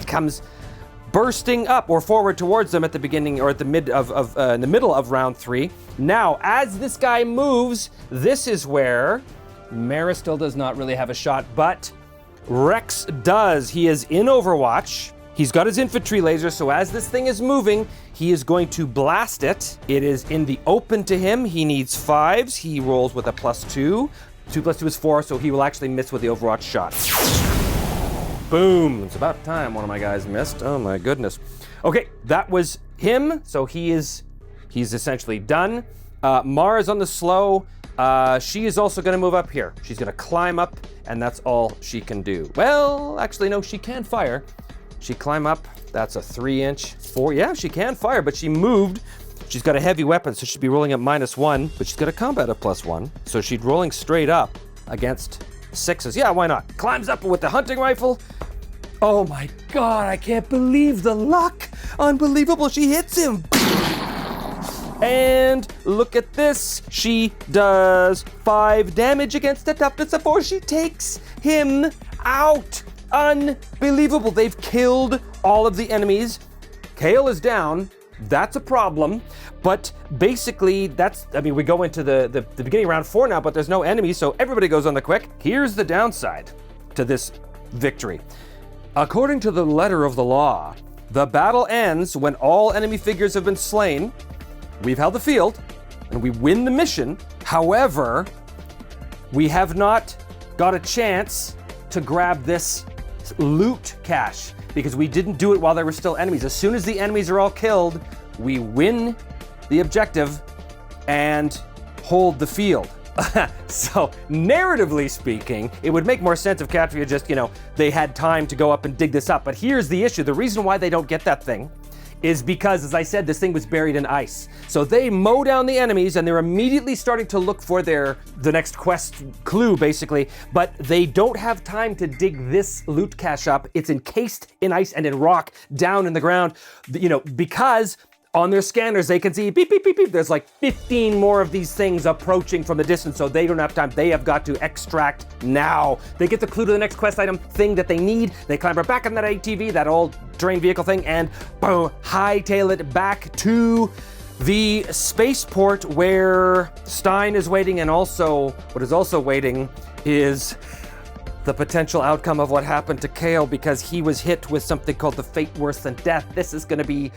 comes bursting up or forward towards them at the beginning or at the in the middle of round 3. Now, as this guy moves, this is where Mara still does not really have a shot, but Rex does. He is in Overwatch. He's got his infantry laser, so as this thing is moving, he is going to blast it. It is in the open to him. He needs 5s. He rolls with a +2. 2 + 2 is 4, so he will actually miss with the Overwatch shot. Boom. It's about time one of my guys missed. Oh my goodness. Okay, that was him. So he's essentially done. Mara's on the slow. She is also gonna move up here. She's gonna climb up, and that's all she can do. Well, actually, no, she can fire. She climb up. That's a 3-inch, 4. Yeah, she can fire, but she moved. She's got a heavy weapon, so she'd be rolling at -1, but she's got a combat of +1. So she's rolling straight up against 6s. Yeah, why not? Climbs up with the hunting rifle. Oh my God, I can't believe the luck. Unbelievable, she hits him. And look at this. She does 5 damage against the toughness of 4. She takes him out. Unbelievable. They've killed all of the enemies. Kale is down. That's a problem. But basically, we go into the beginning of round 4 now, but there's no enemies, so everybody goes on the quick. Here's the downside to this victory. According to the letter of the law, the battle ends when all enemy figures have been slain, we've held the field and we win the mission. However, we have not got a chance to grab this loot cache because we didn't do it while there were still enemies. As soon as the enemies are all killed, we win the objective and hold the field. So, narratively speaking, it would make more sense if Katria just, they had time to go up and dig this up. But here's the issue. The reason why they don't get that thing is because, as I said, this thing was buried in ice. So they mow down the enemies and they're immediately starting to look for the next quest clue, basically, but they don't have time to dig this loot cache up. It's encased in ice and in rock down in the ground, because on their scanners, they can see beep, beep, beep, beep. There's like 15 more of these things approaching from the distance, so they don't have time. They have got to extract now. They get the clue to the next quest item thing that they need. They clamber back on that ATV, that old terrain vehicle thing, and boom, hightail it back to the spaceport where Stein is waiting, and also, what is also waiting is the potential outcome of what happened to Kale, because he was hit with something called the fate worse than death. This is gonna be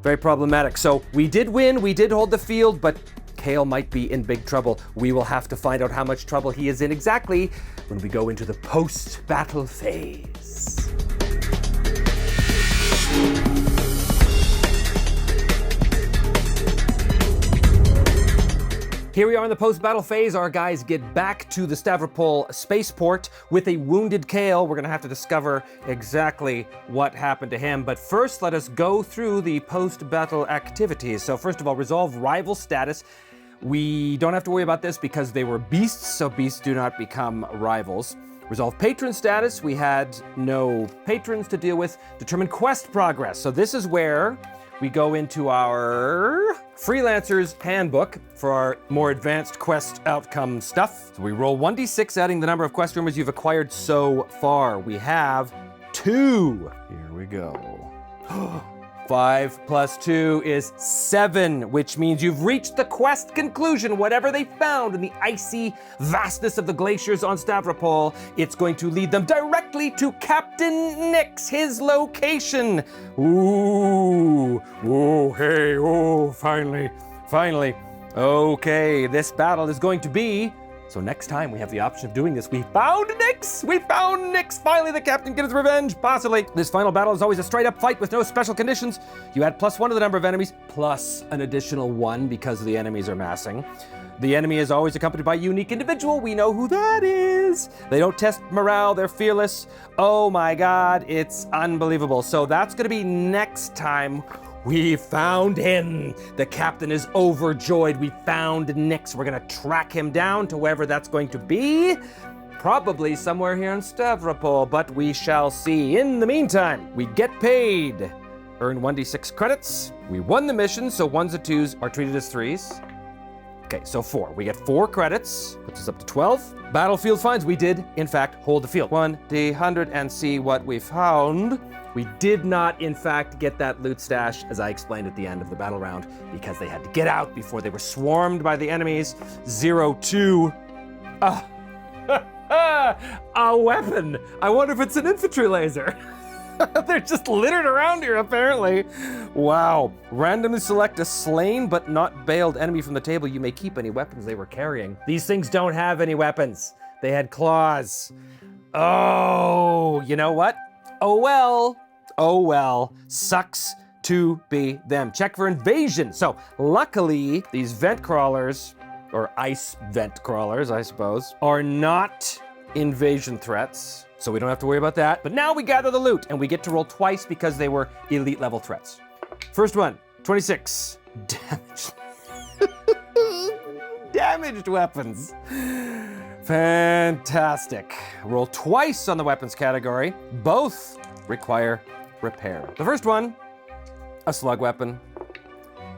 very problematic. So we did win, we did hold the field, but Kale might be in big trouble. We will have to find out how much trouble he is in exactly when we go into the post-battle phase. Here we are in the post-battle phase. Our guys get back to the Stavropol spaceport with a wounded Kale. We're gonna have to discover exactly what happened to him. But first, let us go through the post-battle activities. So first of all, resolve rival status. We don't have to worry about this because they were beasts, so beasts do not become rivals. Resolve patron status. We had no patrons to deal with. Determine quest progress. So this is where we go into our Freelancer's Handbook for our more advanced quest outcome stuff. So we roll 1d6, adding the number of quest rumors you've acquired so far. We have 2. Here we go. 5 plus 2 is 7, which means you've reached the quest conclusion. Whatever they found in the icy vastness of the glaciers on Stavropol, it's going to lead them directly to Captain Nick's, his location. Ooh, hey, finally. Okay, this battle is going to be... So next time we have the option of doing this. We found Nyx! Finally the captain gets his revenge, possibly. This final battle is always a straight up fight with no special conditions. You add +1 to the number of enemies, plus an additional 1 because the enemies are massing. The enemy is always accompanied by a unique individual. We know who that is. They don't test morale, they're fearless. Oh my God, it's unbelievable. So that's gonna be next time. We found him. The captain is overjoyed. We found Nyx. We're gonna track him down to wherever that's going to be. Probably somewhere here in Stavropol, but we shall see. In the meantime, we get paid. Earn 1d6 credits. We won the mission, so 1s and 2s are treated as 3s. Okay, so 4. We get 4 credits, which is up to 12. Battlefield finds. We did, in fact, hold the field. 1d100 and see what we found. We did not, in fact, get that loot stash, as I explained at the end of the battle round, because they had to get out before they were swarmed by the enemies. 0-2. A weapon. I wonder if it's an infantry laser. They're just littered around here, apparently. Wow. Randomly select a slain but not bailed enemy from the table. You may keep any weapons they were carrying. These things don't have any weapons. They had claws. Oh, you know what? Oh well, sucks to be them. Check for invasion. So luckily, these vent crawlers, or ice vent crawlers, I suppose, are not invasion threats. So we don't have to worry about that. But now we gather the loot and we get to roll twice because they were elite level threats. First one, 26. Damaged. Damaged weapons. Fantastic. Roll twice on the weapons category. Both require repair. The first one, a slug weapon,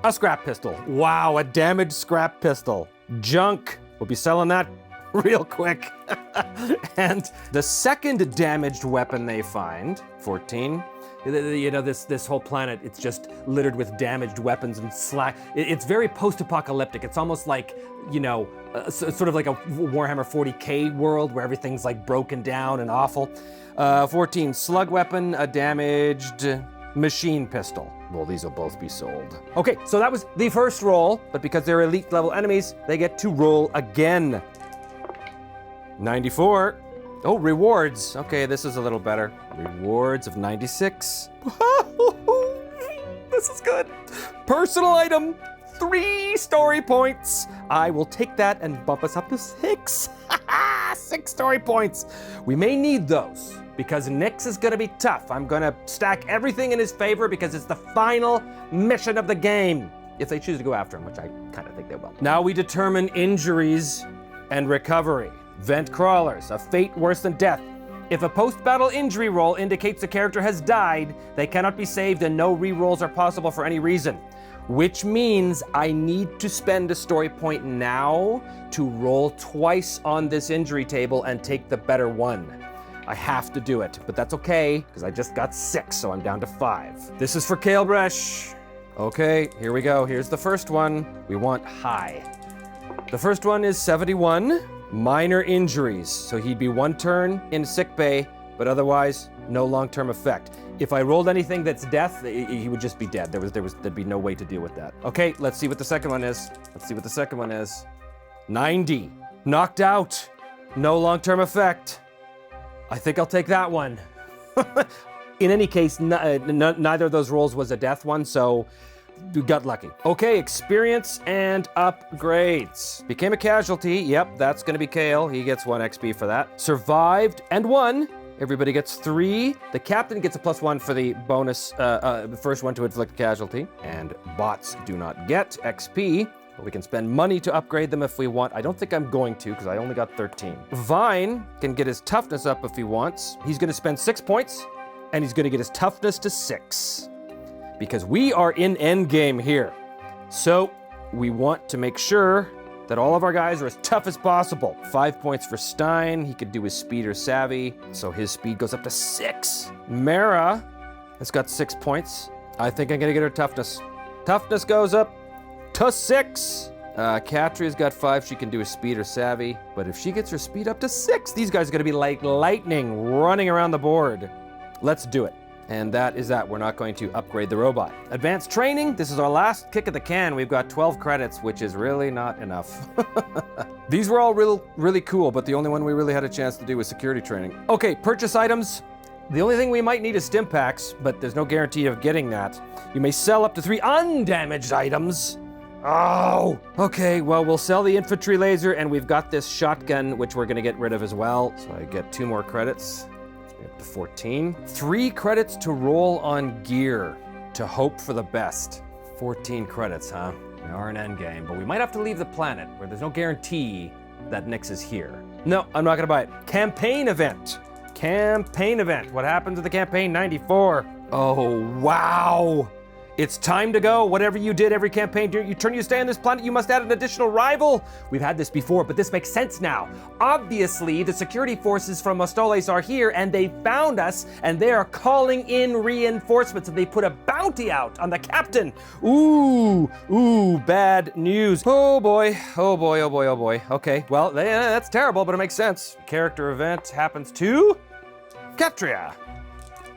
a scrap pistol. Wow, a damaged scrap pistol. Junk. We'll be selling that real quick. And the second damaged weapon they find, 14. You know, this whole planet, it's just littered with damaged weapons and slack. It's very post-apocalyptic. It's almost like, you know, sort of like a Warhammer 40K world where everything's like broken down and awful. 14, slug weapon, a damaged machine pistol. Well, these will both be sold. Okay, so that was the first roll, but because they're elite level enemies, they get to roll again. 94. Oh, rewards. Okay, this is a little better. Rewards of 96. This is good. Personal item, 3 story points. I will take that and bump us up to 6. 6 story points. We may need those because Nyx is gonna be tough. I'm gonna stack everything in his favor because it's the final mission of the game. If they choose to go after him, which I kind of think they will. Now we determine injuries and recovery. Vent crawlers, a fate worse than death. If a post-battle injury roll indicates the character has died, they cannot be saved and no re-rolls are possible for any reason. Which means I need to spend a story point now to roll twice on this injury table and take the better one. I have to do it, but that's okay, because I just got 6, so I'm down to 5. This is for Kalebresh. Okay, here we go. Here's the first one. We want high. The first one is 71. Minor injuries, so he'd be 1 turn in sickbay, but otherwise no long-term effect. If I rolled anything that's death, he would just be dead. There'd be no way to deal with that. Okay, let's see what the second one is. 90. Knocked out. No long-term effect. I think I'll take that one. In any case, neither of those rolls was a death one, so we got lucky. Okay, experience and upgrades. Became a casualty. Yep, that's gonna be Kale. He gets 1 XP for that. Survived and won. Everybody gets 3. The captain gets a +1 for the bonus, the first one to inflict a casualty. And bots do not get XP, but we can spend money to upgrade them if we want. I don't think I'm going to, because I only got 13. Vine can get his toughness up if he wants. He's gonna spend 6 points, and he's gonna get his toughness to 6. Because we are in endgame here. So we want to make sure that all of our guys are as tough as possible. 5 points for Stein. He could do his speed or savvy, so his speed goes up to 6. Mara has got 6 points. I think I'm gonna get her toughness. Toughness goes up to 6. Katria's got 5. She can do a speed or savvy, but if she gets her speed up to 6, these guys are gonna be like lightning running around the board. Let's do it. And that is that. We're not going to upgrade the robot. Advanced training. This is our last kick of the can. We've got 12 credits, which is really not enough. These were all really cool, but the only one we really had a chance to do was security training. Okay, purchase items. The only thing we might need is stim packs, but there's no guarantee of getting that. You may sell up to 3 undamaged items. Oh, okay, well, we'll sell the infantry laser, and we've got this shotgun, which we're gonna get rid of as well. So I get 2 more credits. Up to 14. 3 credits to roll on gear to hope for the best. 14 credits, huh? We are in endgame, but we might have to leave the planet where there's no guarantee that Nyx is here. No, I'm not gonna buy it. Campaign event. Campaign event. What happens at the campaign? 94. Oh, wow. It's time to go. Whatever you did every campaign, you stay on this planet, you must add an additional rival. We've had this before, but this makes sense now. Obviously, the security forces from Mostoles are here, and they found us, and they are calling in reinforcements, and they put a bounty out on the captain. Ooh, bad news. Oh boy. Okay, well, that's terrible, but it makes sense. Character event happens to Katria.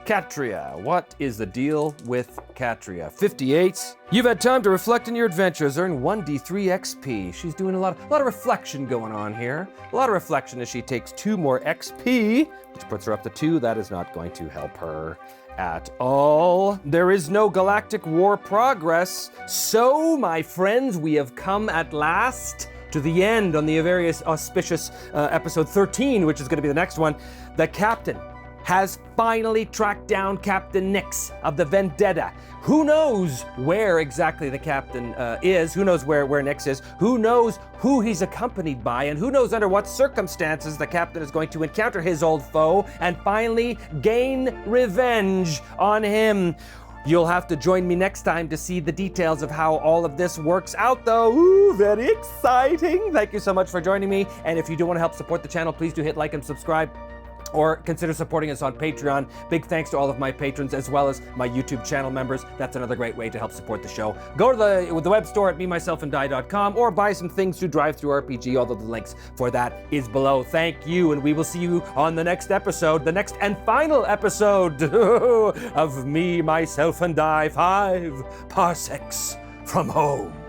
Katria, what is the deal with Katria? 58. You've had time to reflect on your adventures, earn 1d3 XP. She's doing a lot of reflection going on here. A lot of reflection as she takes 2 more XP, which puts her up to 2. That is not going to help her at all. There is no galactic war progress. So, my friends, we have come at last to the end on the very auspicious episode 13, which is going to be the next one. The captain has finally tracked down Captain Nyx of the Vendetta. Who knows where exactly the captain is? Who knows where Nyx is? Who knows who he's accompanied by? And who knows under what circumstances the captain is going to encounter his old foe and finally gain revenge on him. You'll have to join me next time to see the details of how all of this works out, though. Ooh, very exciting. Thank you so much for joining me. And if you do want to help support the channel, please do hit like and subscribe. or consider supporting us on Patreon. Big thanks to all of my patrons as well as my YouTube channel members. That's another great way to help support the show. Go to the web store at memyselfanddie.com or buy some things to Drive-Thru-RPG, although the links for that is below. Thank you, and we will see you on the next episode, the next and final episode of Me, Myself, and Die 5 Parsecs from Home.